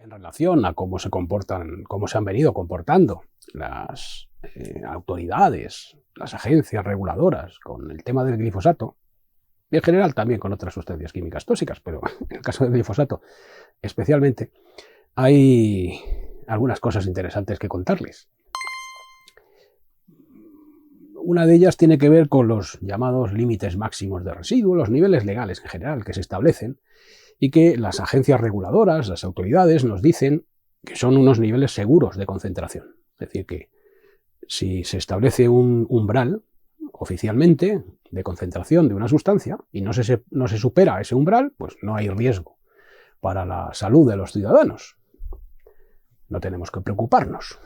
en relación a cómo se comportan, cómo se han venido comportando las autoridades, las agencias reguladoras con el tema del glifosato, y en general también con otras sustancias químicas tóxicas, pero en el caso del glifosato especialmente, hay algunas cosas interesantes que contarles. Una de ellas tiene que ver con los llamados límites máximos de residuo, los niveles legales en general que se establecen y que las agencias reguladoras, las autoridades, nos dicen que son unos niveles seguros de concentración. Es decir, que si se establece un umbral oficialmente de concentración de una sustancia y no se supera ese umbral, pues no hay riesgo para la salud de los ciudadanos. No tenemos que preocuparnos.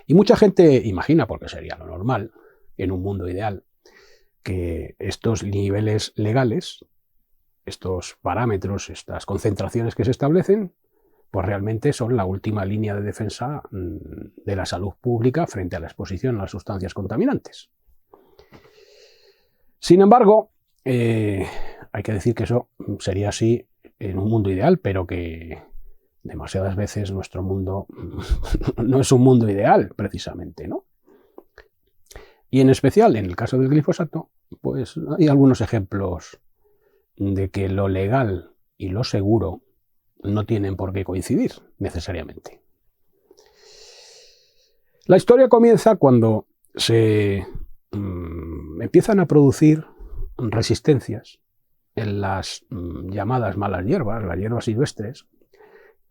Y mucha gente imagina, porque sería lo normal, en un mundo ideal, que estos niveles legales, estos parámetros, estas concentraciones que se establecen, pues realmente son la última línea de defensa de la salud pública frente a la exposición a las sustancias contaminantes. Sin embargo, hay que decir que eso sería así en un mundo ideal, pero que demasiadas veces nuestro mundo no es un mundo ideal, precisamente, ¿no? Y en especial, en el caso del glifosato, pues hay algunos ejemplos de que lo legal y lo seguro no tienen por qué coincidir necesariamente. La historia comienza cuando se empiezan a producir resistencias en las llamadas malas hierbas, las hierbas silvestres,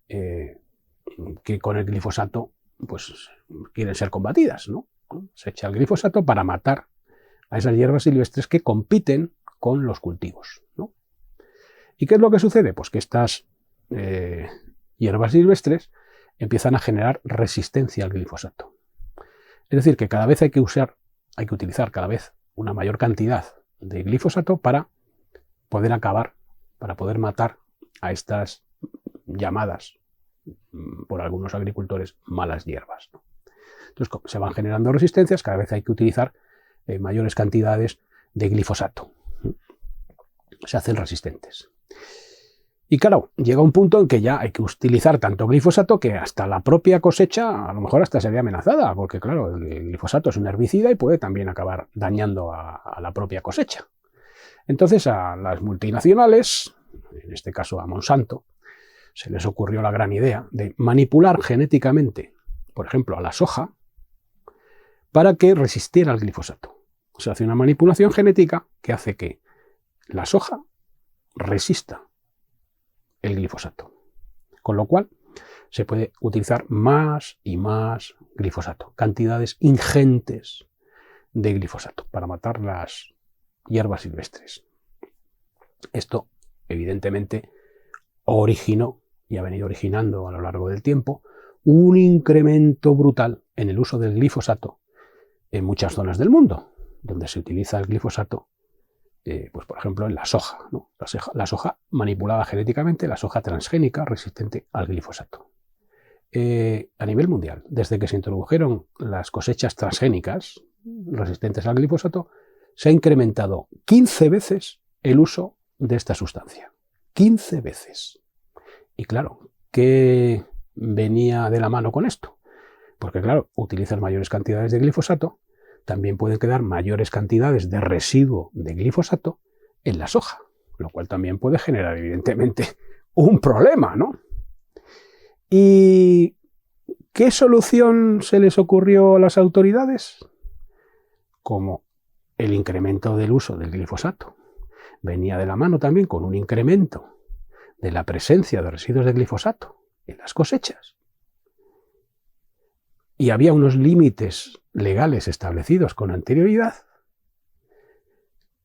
que con el glifosato pues quieren ser combatidas, ¿no? Se echa el glifosato para matar a esas hierbas silvestres que compiten con los cultivos, ¿no? ¿Y qué es lo que sucede? Pues que estas hierbas silvestres empiezan a generar resistencia al glifosato. Es decir, que cada vez hay que utilizar cada vez una mayor cantidad de glifosato para poder acabar, para poder matar a estas llamadas por algunos agricultores malas hierbas, ¿no? Entonces se van generando resistencias, cada vez hay que utilizar mayores cantidades de glifosato. Se hacen resistentes. Y claro, llega un punto en que ya hay que utilizar tanto glifosato que hasta la propia cosecha a lo mejor hasta se ve amenazada, porque claro, el glifosato es un herbicida y puede también acabar dañando a la propia cosecha. Entonces a las multinacionales, en este caso a Monsanto, se les ocurrió la gran idea de manipular genéticamente, por ejemplo, a la soja, para que resistiera al glifosato. Se hace una manipulación genética que hace que la soja resista el glifosato. Con lo cual, se puede utilizar más y más glifosato, cantidades ingentes de glifosato para matar las hierbas silvestres. Esto, evidentemente, originó y ha venido originando a lo largo del tiempo un incremento brutal en el uso del glifosato en muchas zonas del mundo, donde se utiliza el glifosato, pues por ejemplo en la soja, ¿no? La soja manipulada genéticamente, la soja transgénica resistente al glifosato. A nivel mundial, desde que se introdujeron las cosechas transgénicas resistentes al glifosato, se ha incrementado 15 veces el uso de esta sustancia. 15 veces. Y claro, ¿qué venía de la mano con esto? Porque claro, utilizan mayores cantidades de glifosato, también pueden quedar mayores cantidades de residuo de glifosato en la soja, lo cual también puede generar evidentemente un problema, ¿no? ¿Y qué solución se les ocurrió a las autoridades? Como el incremento del uso del glifosato venía de la mano también con un incremento de la presencia de residuos de glifosato en las cosechas, y había unos límites legales establecidos con anterioridad,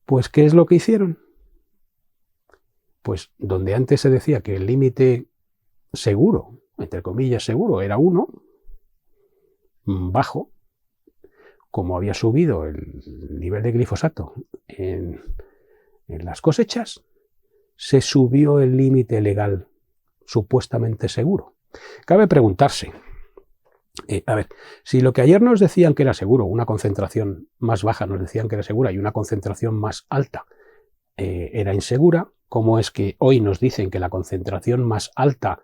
pues ¿qué es lo que hicieron? Pues donde antes se decía que el límite seguro, entre comillas seguro, era 1, bajo, como había subido el nivel de glifosato en las cosechas, se subió el límite legal supuestamente seguro. Cabe preguntarse, a ver, si lo que ayer nos decían que era seguro, una concentración más baja nos decían que era segura y una concentración más alta era insegura, ¿cómo es que hoy nos dicen que la concentración más alta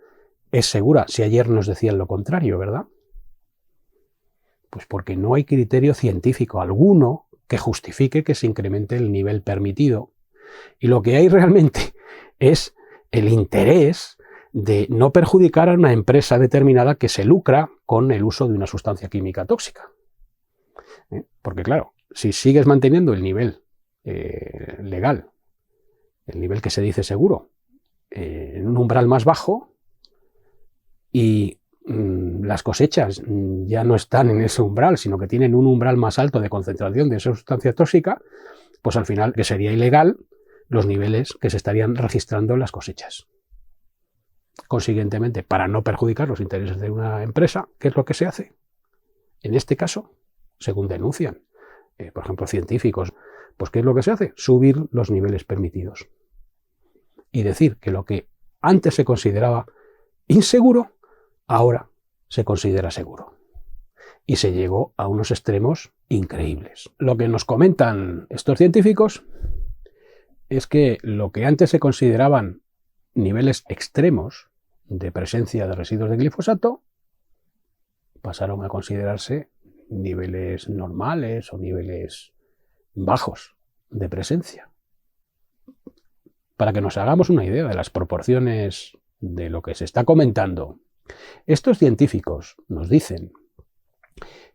es segura si ayer nos decían lo contrario, ¿verdad? Pues porque no hay criterio científico alguno que justifique que se incremente el nivel permitido. Y lo que hay realmente es el interés de no perjudicar a una empresa determinada que se lucra con el uso de una sustancia química tóxica. Porque claro, si sigues manteniendo el nivel legal, el nivel que se dice seguro, en un umbral más bajo, y las cosechas ya no están en ese umbral, sino que tienen un umbral más alto de concentración de esa sustancia tóxica, pues al final que sería ilegal los niveles que se estarían registrando en las cosechas. Consiguientemente, para no perjudicar los intereses de una empresa, ¿qué es lo que se hace? En este caso, según denuncian, por ejemplo, científicos, pues ¿qué es lo que se hace? Subir los niveles permitidos. Y decir que lo que antes se consideraba inseguro, ahora se considera seguro. Y se llegó a unos extremos increíbles. Lo que nos comentan estos científicos es que lo que antes se consideraban niveles extremos de presencia de residuos de glifosato pasaron a considerarse niveles normales o niveles bajos de presencia. Para que nos hagamos una idea de las proporciones de lo que se está comentando, estos científicos nos dicen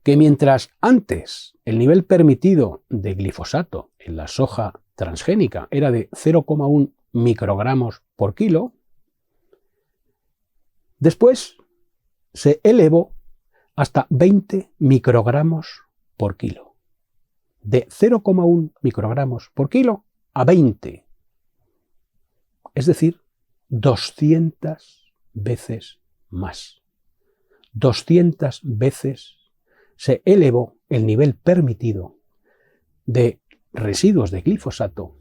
que mientras antes el nivel permitido de glifosato en la soja transgénica era de 0,1 microgramos por kilo, después se elevó hasta 20 microgramos por kilo. De 0,1 microgramos por kilo a 20. Es decir, 200 veces más. 200 veces se elevó el nivel permitido de residuos de glifosato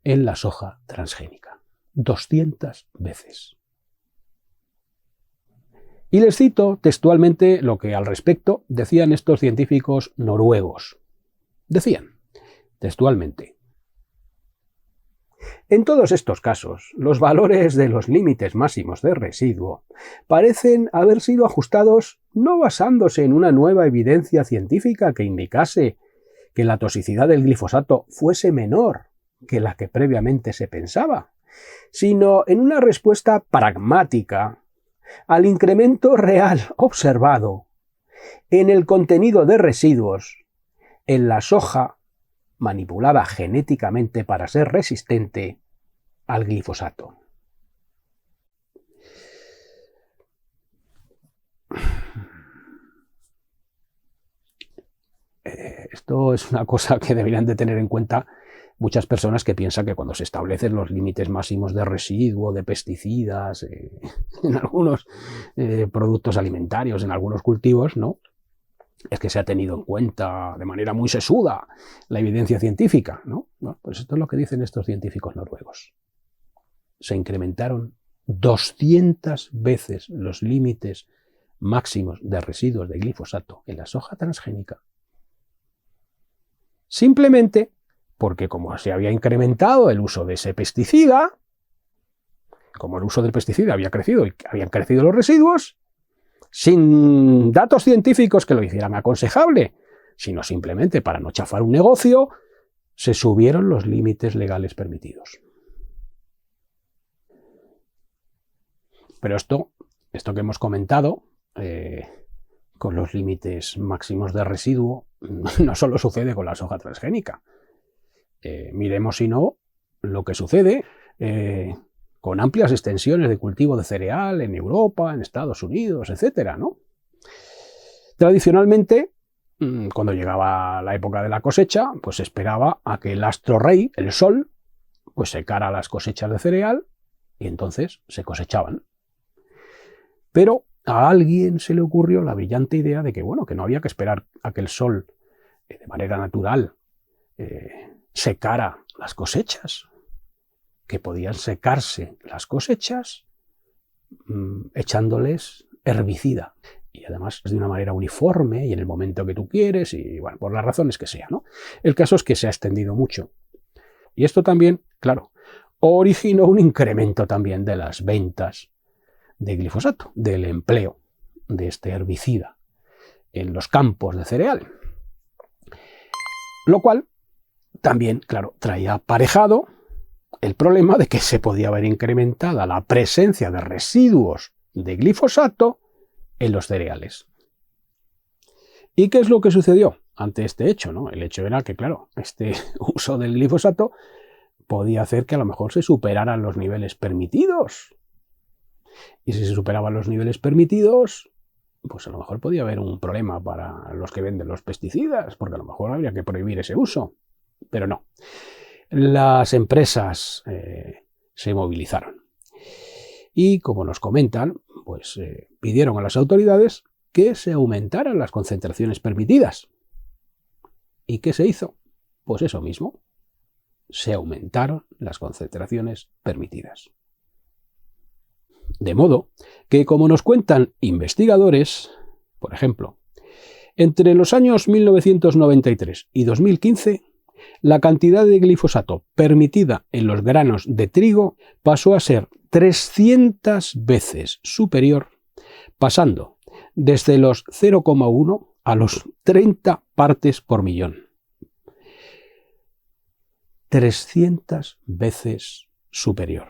en la soja transgénica. 200 veces. Y les cito textualmente lo que al respecto decían estos científicos noruegos. Decían, textualmente: en todos estos casos, los valores de los límites máximos de residuo parecen haber sido ajustados no basándose en una nueva evidencia científica que indicase que la toxicidad del glifosato fuese menor que la que previamente se pensaba, sino en una respuesta pragmática al incremento real observado en el contenido de residuos en la soja manipulada genéticamente para ser resistente al glifosato. Esto es una cosa que deberían de tener en cuenta muchas personas que piensan que cuando se establecen los límites máximos de residuo, de pesticidas, en algunos productos alimentarios, en algunos cultivos, ¿no? Es que se ha tenido en cuenta de manera muy sesuda la evidencia científica, ¿no? Bueno, pues esto es lo que dicen estos científicos noruegos. Se incrementaron 200 veces los límites máximos de residuos de glifosato en la soja transgénica, simplemente porque como se había incrementado el uso de ese pesticida, como el uso del pesticida había crecido y habían crecido los residuos, sin datos científicos que lo hicieran aconsejable, sino simplemente para no chafar un negocio, se subieron los límites legales permitidos. Pero esto que hemos comentado, con los límites máximos de residuo, no solo sucede con la soja transgénica. Miremos, si no, lo que sucede con amplias extensiones de cultivo de cereal en Europa, en Estados Unidos, etcétera, ¿no? Tradicionalmente, cuando llegaba la época de la cosecha, pues se esperaba a que el astro rey, el sol, pues secara las cosechas de cereal y entonces se cosechaban. Pero a alguien se le ocurrió la brillante idea de que, bueno, que no había que esperar a que el sol, de manera natural, secara las cosechas, que podían secarse las cosechas echándoles herbicida, y además de una manera uniforme y en el momento que tú quieres, y bueno, por las razones que sea, ¿no? El caso es que se ha extendido mucho. Y esto también, claro, originó un incremento también de las ventas de glifosato, del empleo de este herbicida en los campos de cereal. Lo cual también, claro, traía aparejado el problema de que se podía ver incrementada la presencia de residuos de glifosato en los cereales. ¿Y qué es lo que sucedió ante este hecho, ¿no? El hecho era que, claro, este uso del glifosato podía hacer que a lo mejor se superaran los niveles permitidos. Y si se superaban los niveles permitidos, pues a lo mejor podía haber un problema para los que venden los pesticidas, porque a lo mejor habría que prohibir ese uso. Pero no. Las empresas se movilizaron. Y como nos comentan, pues pidieron a las autoridades que se aumentaran las concentraciones permitidas. ¿Y qué se hizo? Pues eso mismo. Se aumentaron las concentraciones permitidas. De modo que, como nos cuentan investigadores, por ejemplo, entre los años 1993 y 2015, la cantidad de glifosato permitida en los granos de trigo pasó a ser 300 veces superior, pasando desde los 0,1 a los 30 partes por millón. 300 veces superior.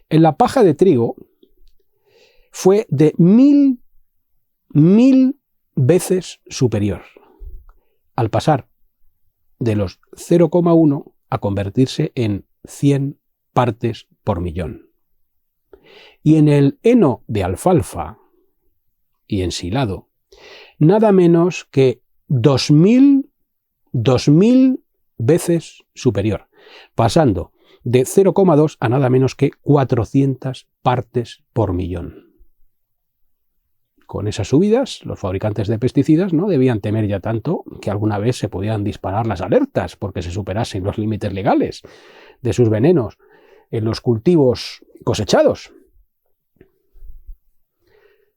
En la paja de trigo fue de 1000 veces superior, al pasar de los 0,1 a convertirse en 100 partes por millón. Y en el heno de alfalfa y ensilado, nada menos que 2000 veces superior, pasando de 0,2 a nada menos que 400 partes por millón. Con esas subidas, los fabricantes de pesticidas no debían temer ya tanto que alguna vez se podían disparar las alertas porque se superasen los límites legales de sus venenos en los cultivos cosechados.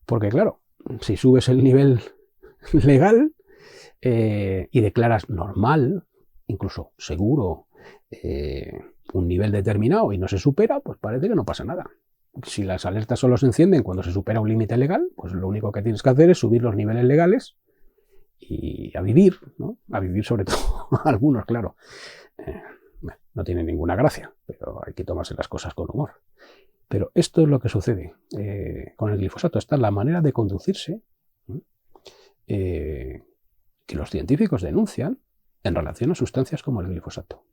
Porque claro, si subes el nivel legal y declaras normal, incluso seguro, un nivel determinado y no se supera, pues parece que no pasa nada. Si las alertas solo se encienden cuando se supera un límite legal, pues lo único que tienes que hacer es subir los niveles legales y a vivir, ¿no? A vivir sobre todo algunos, claro. No tiene ninguna gracia, pero hay que tomarse las cosas con humor. Pero esto es lo que sucede con el glifosato. Esta es la manera de conducirse que los científicos denuncian en relación a sustancias como el glifosato.